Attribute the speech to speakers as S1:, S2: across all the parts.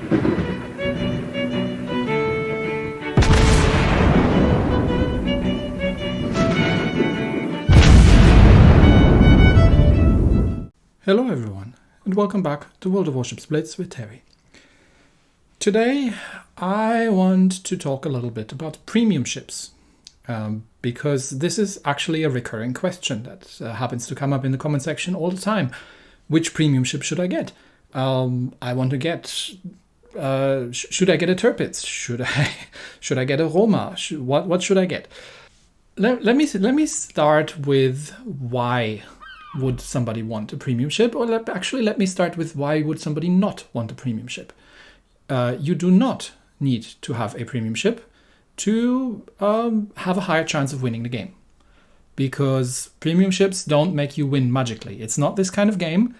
S1: Hello everyone, and welcome back to World of Warships Blitz with Terry. Today I want to talk a little bit about premium ships, because this is actually a recurring question that happens to come up in the comment section all the time. Which premium ship should I get? I want to get... should I get a Tirpitz? Should I get a Roma? What should I get? Let me start with why would somebody want a premium ship, or let me start with why would somebody not want a premium ship. You do not need to have a premium ship to have a higher chance of winning the game, because premium ships don't make you win magically. It's not this kind of game.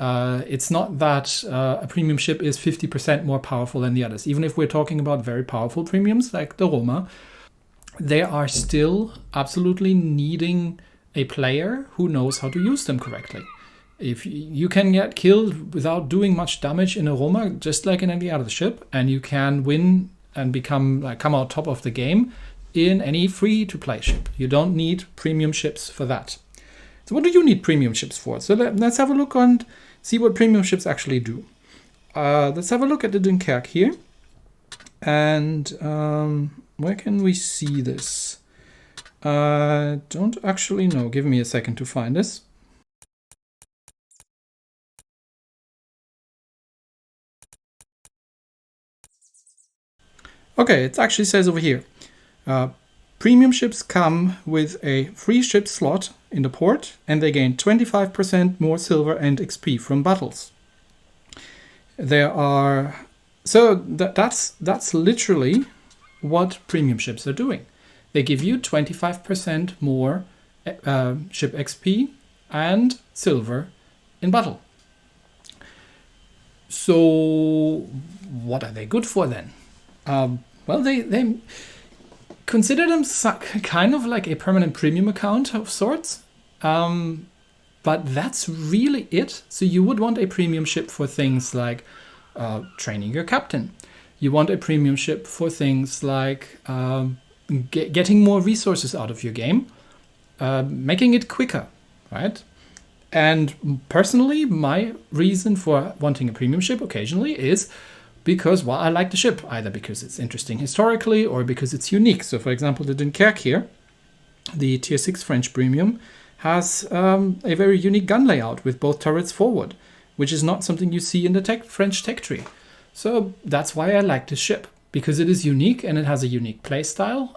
S1: It's not that a premium ship is 50% more powerful than the others. Even if we're talking about very powerful premiums like the Roma, they are still absolutely needing a player who knows how to use them correctly. If you can get killed without doing much damage in a Roma, just like in any other ship, and you can win and come out top of the game in any free-to-play ship. You don't need premium ships for that. So what do you need premium ships for? So let's have a look and see what premium ships actually do. Let's have a look at the Dunkerque here. And where can we see this? Don't actually know. Give me a second to find this. Okay, it actually says over here. Premium ships come with a free ship slot in the port, and they gain 25% more silver and XP from battles. That's literally what premium ships are doing. They give you 25% more ship XP and silver in battle. So what are they good for then? Well, they consider them kind of like a permanent premium account of sorts. But that's really it. So you would want a premium ship for things like training your captain. You want a premium ship for things like getting more resources out of your game, making it quicker, right? And personally, my reason for wanting a premium ship occasionally is because, well, I like the ship, either because it's interesting historically or because it's unique. So, for example, the Dunkerque here, the Tier 6 French premium, has a very unique gun layout with both turrets forward, which is not something you see in the French tech tree. So that's why I like this ship, because it is unique and it has a unique playstyle,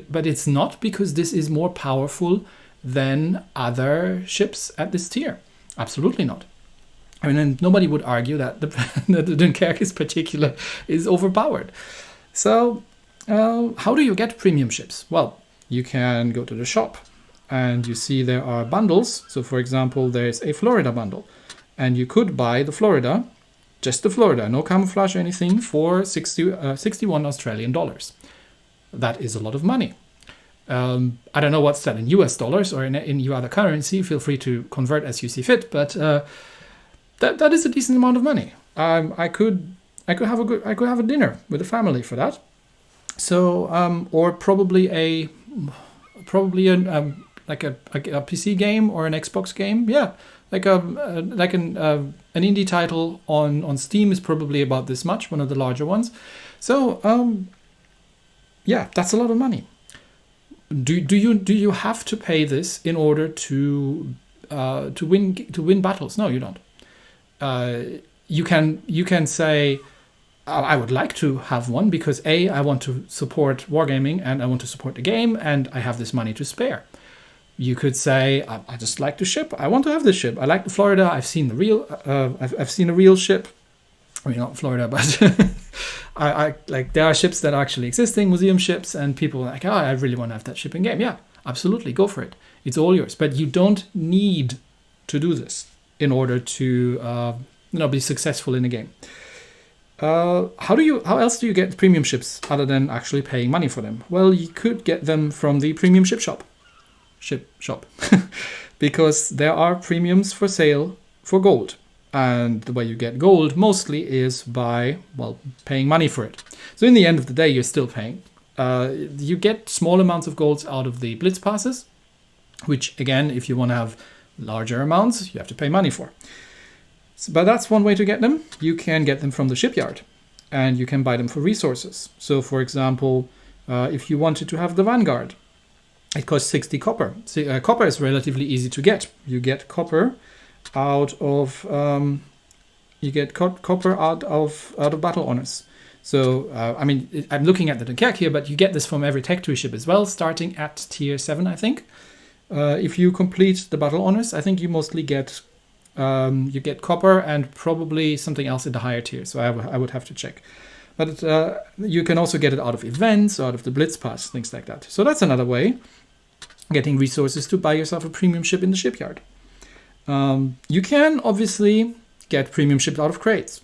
S1: but it's not because this is more powerful than other ships at this tier. Absolutely not. I mean, nobody would argue that the Dunkerque is overpowered. So how do you get premium ships? Well, you can go to the shop and you see there are bundles. So for example, there's a Florida bundle, and you could buy the Florida, just the Florida, no camouflage or anything, for 61 Australian dollars. That is a lot of money. I don't know what's that in US dollars or in your other currency. Feel free to convert as you see fit, but that is a decent amount of money. I could have a dinner with the family for that. So or probably a PC game or an Xbox game. Yeah, like an indie title on Steam is probably about this much, one of the larger ones. So yeah, that's a lot of money. Do you have to pay this in order to win battles? No, you don't. You can say, I would like to have one because A, I want to support wargaming and I want to support the game and I have this money to spare. You could say, I just like the ship. I want to have this ship. I like the Florida. I've seen the real. I've seen a real ship. I mean, not Florida, but I like there are ships that are actually existing, museum ships, and people are like, oh, I really want to have that ship in game. Yeah, absolutely, go for it. It's all yours. But you don't need to do this in order to be successful in the game. How else do you get premium ships other than actually paying money for them? Well, you could get them from the premium ship shop. Because there are premiums for sale for gold. And the way you get gold mostly is by, well, paying money for it. So in the end of the day, you're still paying. You get small amounts of golds out of the Blitz passes, which again, if you want to have larger amounts, you have to pay money for. So, but that's one way to get them. You can get them from the shipyard, and you can buy them for resources. So for example, if you wanted to have the Vanguard, it costs 60 copper. See, copper is relatively easy to get. You get copper out of battle honors. So I mean, I'm looking at the Dunkerque here, but you get this from every Tech 2 ship as well, starting at tier 7, I think. If you complete the battle honors, I think you mostly get copper and probably something else in the higher tier. So I would have to check. But you can also get it out of events, out of the Blitz pass, things like that. So that's another way, getting resources to buy yourself a premium ship in the shipyard. You can obviously get premium ships out of crates.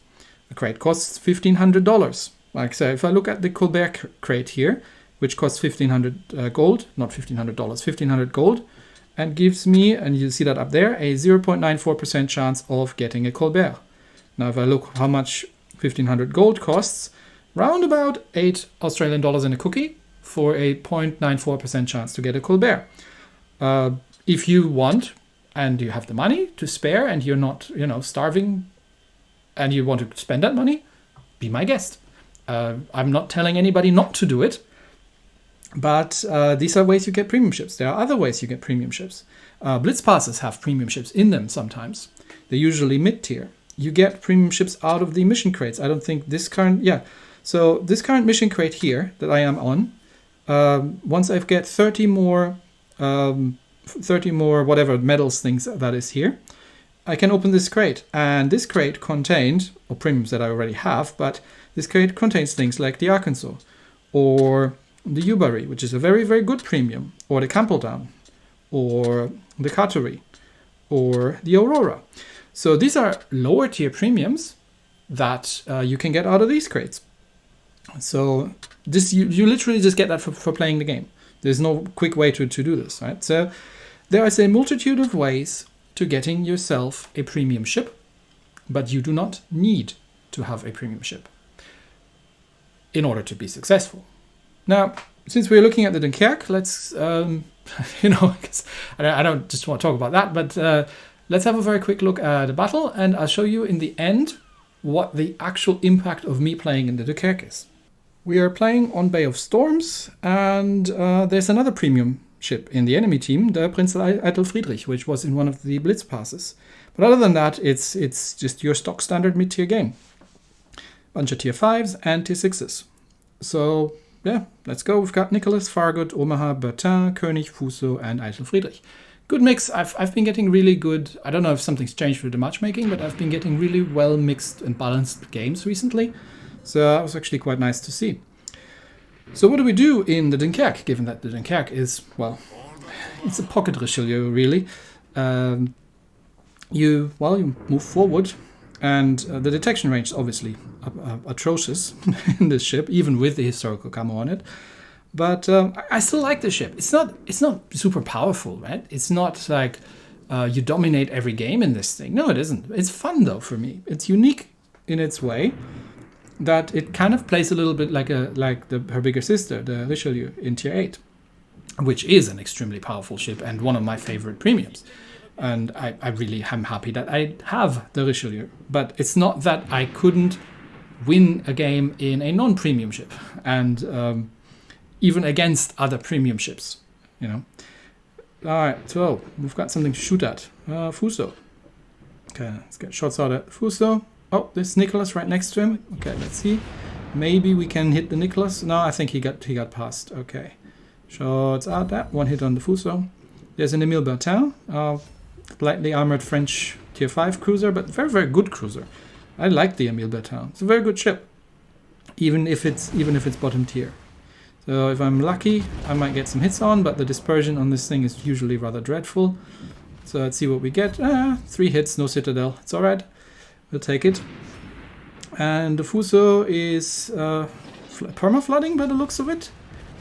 S1: A crate costs $1,500. Like I say, if I look at the Colbert crate here, which costs 1,500 gold, not $1,500, 1,500 gold, and gives me, and you see that up there, a 0.94% chance of getting a Colbert. Now, if I look how much 1,500 gold costs, round about 8 Australian dollars in a cookie for a 0.94% chance to get a Colbert. If you want, and you have the money to spare, and you're not, starving, and you want to spend that money, be my guest. I'm not telling anybody not to do it, but these are ways you get premium ships. There are other ways you get premium ships. Blitz passes have premium ships in them sometimes. They're usually mid-tier. You get premium ships out of the mission crates. I don't think this current, So this current mission crate here that I am on, once I get 30 more whatever medals things that is here, I can open this crate. And this crate contained, or premiums that I already have, but this crate contains things like the Arkansas, or the Ubari, which is a very, very good premium, or the Campbelltown, or the Kateri, or the Aurora. So these are lower tier premiums that you can get out of these crates. So this you literally just get that for playing the game. There's no quick way to do this, right? So there is a multitude of ways to getting yourself a premium ship, but you do not need to have a premium ship in order to be successful. Now, since we're looking at the Dunkerque, let's, because I don't just want to talk about that, but let's have a very quick look at the battle, and I'll show you in the end what the actual impact of me playing in the Dunkerque is. We are playing on Bay of Storms, and there's another premium ship in the enemy team, the Prinz Eitel Friedrich, which was in one of the Blitz passes. But other than that, it's just your stock standard mid-tier game. Bunch of tier 5s and tier 6s. So yeah, let's go. We've got Nicholas, Farragut, Omaha, Bertin, König, Fuso, and Eitel Friedrich. Good mix. I've been getting really good. I don't know if something's changed with the matchmaking, but I've been getting really well mixed and balanced games recently. So that was actually quite nice to see. So what do we do in the Dunkerque, given that the Dunkerque is, well, it's a pocket Richelieu, really. You move forward, and the detection range is obviously atrocious in this ship, even with the historical camo on it. But I still like the ship. It's not super powerful, right? It's not like you dominate every game in this thing. No, it isn't. It's fun though for me. It's unique in its way, that it kind of plays a little bit like her bigger sister, the Richelieu, in tier 8, which is an extremely powerful ship and one of my favorite premiums. And I really am happy that I have the Richelieu. But it's not that I couldn't win a game in a non-premium ship, and even against other premium ships, All right, so we've got something to shoot at. Fuso. Okay, let's get shots out at Fuso. Oh, there's Nicholas right next to him. Okay, let's see. Maybe we can hit the Nicholas. No, I think he got past. Okay. Shots out that. One hit on the Fuso. There's an Emile Bertin. Lightly armored French tier 5 cruiser, but very, very good cruiser. I like the Emile Bertin. It's a very good ship. Even if it's bottom tier. So if I'm lucky, I might get some hits on, but the dispersion on this thing is usually rather dreadful. So let's see what we get. 3 hits, no Citadel. It's alright. We'll take it. And the Fuso is perma-flooding by the looks of it.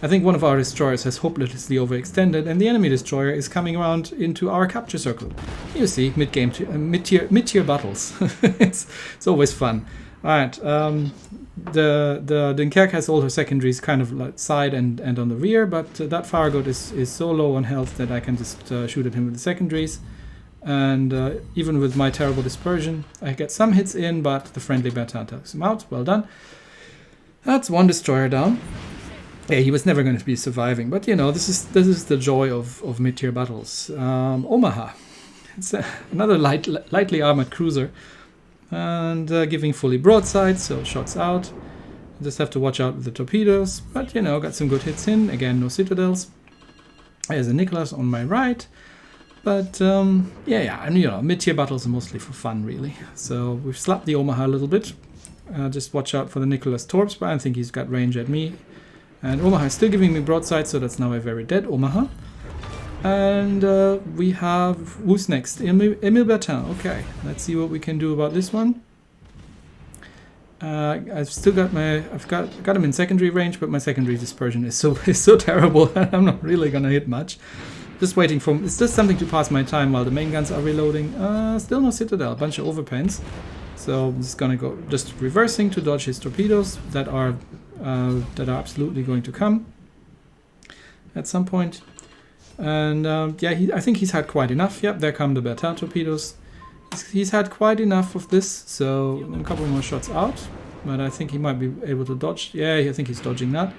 S1: I think one of our destroyers has hopelessly overextended, and the enemy destroyer is coming around into our capture circle. You see, mid-game, mid-tier battles. it's always fun. All right, the Dunkerque has all her secondaries kind of like side and on the rear, but that Farragut is so low on health that I can just shoot at him with the secondaries. And even with my terrible dispersion, I get some hits in, but the friendly Bertin takes him out. Well done. That's one destroyer down. Yeah, he was never going to be surviving, but you know, this is the joy of mid-tier battles. Omaha, it's another lightly armored cruiser, and giving fully broadside, so shots out. Just have to watch out with the torpedoes, but you know, got some good hits in. Again, no citadels. There's a Nicholas on my right, but yeah, and you know, mid-tier battles are mostly for fun, really. So we've slapped the Omaha a little bit. Just watch out for the Nicholas Torps, but I don't think he's got range at me. And Omaha is still giving me broadside, so that's now a very dead Omaha. And we have, who's next? Emile Bertin. Okay, let's see what we can do about this one. I've still got I've got him in secondary range, but my secondary dispersion is so terrible. I'm not really gonna hit much. Just waiting for, it's just something to pass my time while the main guns are reloading. Still no citadel, a bunch of overpens. So I'm just gonna go just reversing to dodge his torpedoes that are absolutely going to come at some point. And yeah, I think he's had quite enough. Yep, there come the Bertin torpedoes. He's had quite enough of this, so a couple more shots out. But I think he might be able to dodge. Yeah, I think he's dodging that.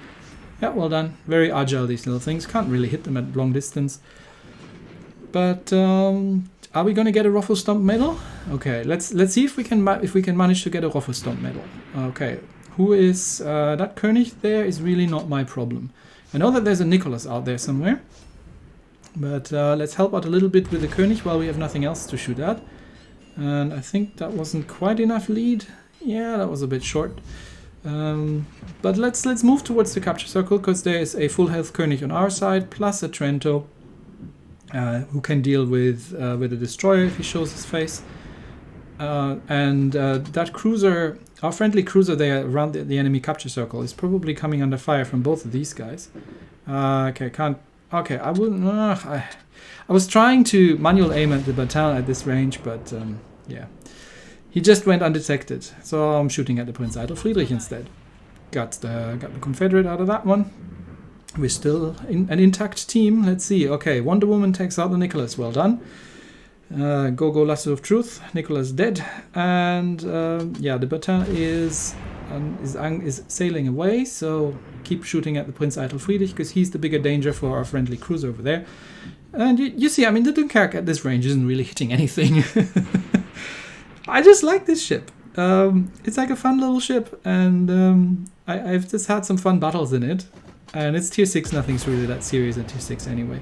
S1: Yeah, well done. Very agile, these little things. Can't really hit them at long distance. But are we going to get a Ruffle Stomp medal? Okay, let's see if we can manage to get a Ruffle Stomp medal. Okay. Who is that König there is really not my problem. I know that there's a Nicholas out there somewhere, but let's help out a little bit with the König while we have nothing else to shoot at. And I think that wasn't quite enough lead. Yeah, that was a bit short. But let's move towards the capture circle, because there is a full health König on our side, plus a Trento who can deal with a destroyer if he shows his face. And that cruiser, our friendly cruiser there around the enemy capture circle, is probably coming under fire from both of these guys. Okay, I wouldn't. I was trying to manual aim at the Bertin at this range, but yeah, he just went undetected. So I'm shooting at the Prinz Eitel Friedrich instead. Got the Confederate out of that one. We're still an intact team. Let's see. Okay, Wonder Woman takes out the Nicholas. Well done. Go Lasso of Truth. Nicholas dead, and yeah, the Bertin is sailing away. So keep shooting at the Prinz Eitel Friedrich, because he's the bigger danger for our friendly cruiser over there. And you see, I mean, the Dunkerque at this range isn't really hitting anything. I just like this ship. It's like a fun little ship, and I've just had some fun battles in it. And it's tier 6. Nothing's really that serious at tier 6 anyway.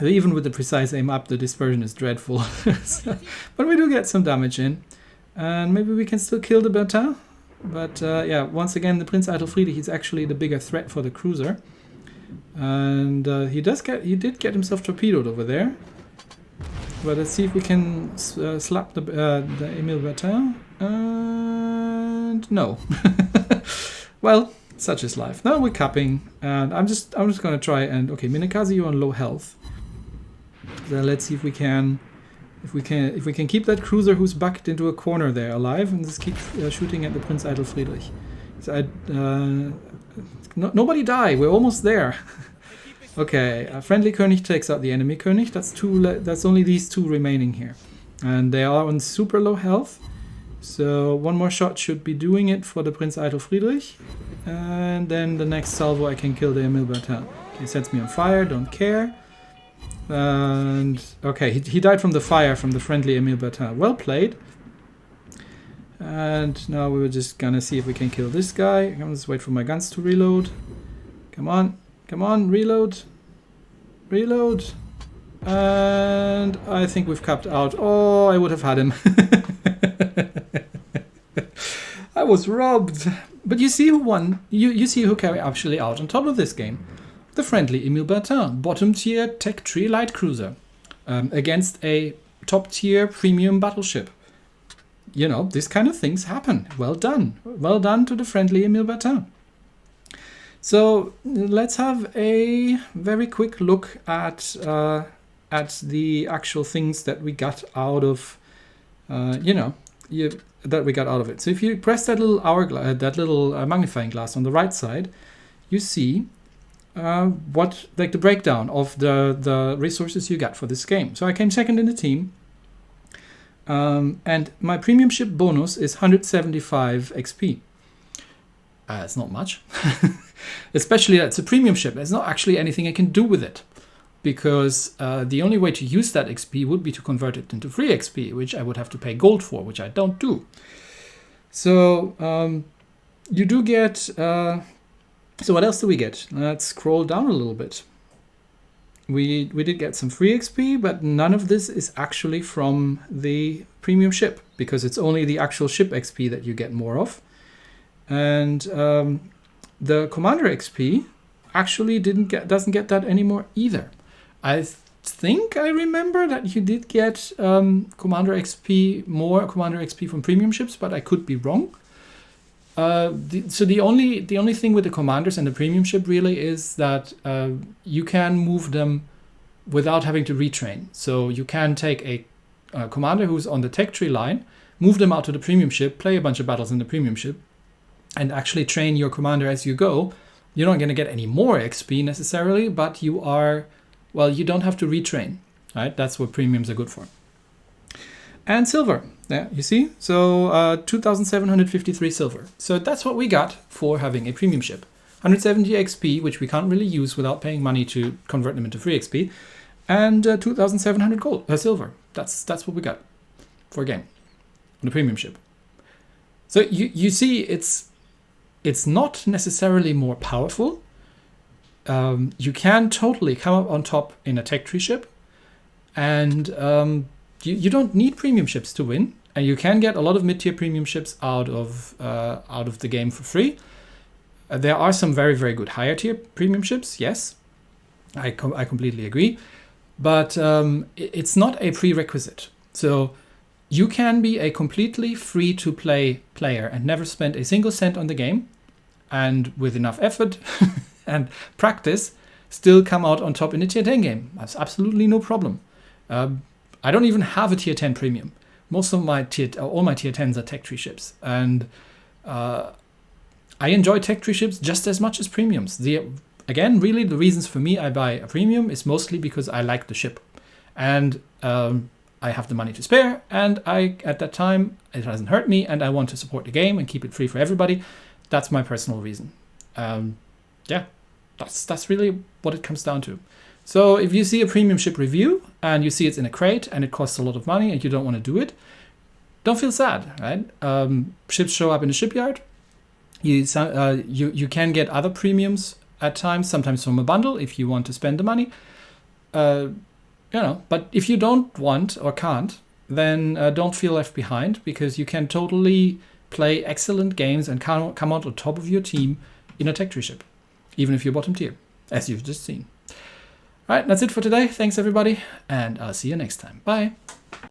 S1: Even with the precise aim up, the dispersion is dreadful. So, but we do get some damage in. And maybe we can still kill the Bertin. But yeah, once again, the Prinz Eitel Friedrich is actually the bigger threat for the cruiser. And he did get himself torpedoed over there. But let's see if we can slap the Emile Bertin. And no. Well, such is life. Now we're capping, and I'm just going to try and okay, Minakaze, you're on low health. So let's see if we can keep that cruiser who's backed into a corner there alive, and just keep shooting at the Prinz Eitel Friedrich. So nobody die. We're almost there. Okay, a friendly König takes out the enemy König. That's only these two remaining here, and they are on super low health. So one more shot should be doing it for the Prinz Eitel Friedrich, and then the next salvo I can kill the Emile Bertin. He sets me on fire. Don't care. And okay, he died from the fire from the friendly Emile Bertin. Well played. And now we were just gonna see if we can kill this guy. I'm just wait for my guns to reload. Come on, reload. And I think we've capped out. Oh, I would have had him. I was robbed. But you see who won. You see who came actually out on top of this game. The friendly Emile Bertin, bottom tier tech tree light cruiser, against a top tier premium battleship. You know, this kind of things happen. Well done. Well done to the friendly Emile Bertin. So let's have a very quick look at the actual things that we got out of, that we got out of it. So if you press that little hourglass, that little magnifying glass on the right side, you see what, like, the breakdown of the resources you got for this game. So I came second in the team, and my premium ship bonus is 175 XP. It's not much, especially it's a premium ship. There's not actually anything I can do with it, because the only way to use that XP would be to convert it into free XP, which I would have to pay gold for, which I don't do. So you do get... so what else do we get? Let's scroll down a little bit. We did get some free XP, but none of this is actually from the premium ship, because it's only the actual ship XP that you get more of. And the commander XP actually doesn't get that anymore either. I think I remember that you did get commander XP from premium ships, but I could be wrong. So the only thing with the commanders and the premium ship really is that you can move them without having to retrain. So you can take a commander who's on the tech tree line, move them out to the premium ship, play a bunch of battles in the premium ship, and actually train your commander as you go. You're not going to get any more XP necessarily, but you don't have to retrain, right? That's what premiums are good for. And silver, yeah, you see? So 2,753 silver. So that's what we got for having a premium ship. 170 XP, which we can't really use without paying money to convert them into free XP, and 2,700 gold, silver. That's what we got for a game on the premium ship. So you see, it's not necessarily more powerful. You can totally come up on top in a tech tree ship, and you don't need premium ships to win, and you can get a lot of mid-tier premium ships out of the game for free. There are some very, very good higher tier premium ships, yes, I completely agree, but it's not a prerequisite. So you can be a completely free-to-play player and never spend a single cent on the game, and with enough effort and practice, still come out on top in a tier 10 game. That's absolutely no problem. I don't even have a tier 10 premium. Most of all my tier 10s are tech tree ships, and I enjoy tech tree ships just as much as premiums. Again, really, the reasons for me I buy a premium is mostly because I like the ship, and I have the money to spare, and at that time it doesn't hurt me, and I want to support the game and keep it free for everybody. That's my personal reason. Yeah, that's really what it comes down to. So if you see a premium ship review and you see it's in a crate and it costs a lot of money and you don't want to do it, don't feel sad, right? Ships show up in the shipyard. You can get other premiums at times, sometimes from a bundle if you want to spend the money. But if you don't want or can't, then don't feel left behind, because you can totally play excellent games and come out on top of your team in a tech tree ship, even if you're bottom tier, as you've just seen. All right, that's it for today. Thanks, everybody, and I'll see you next time. Bye.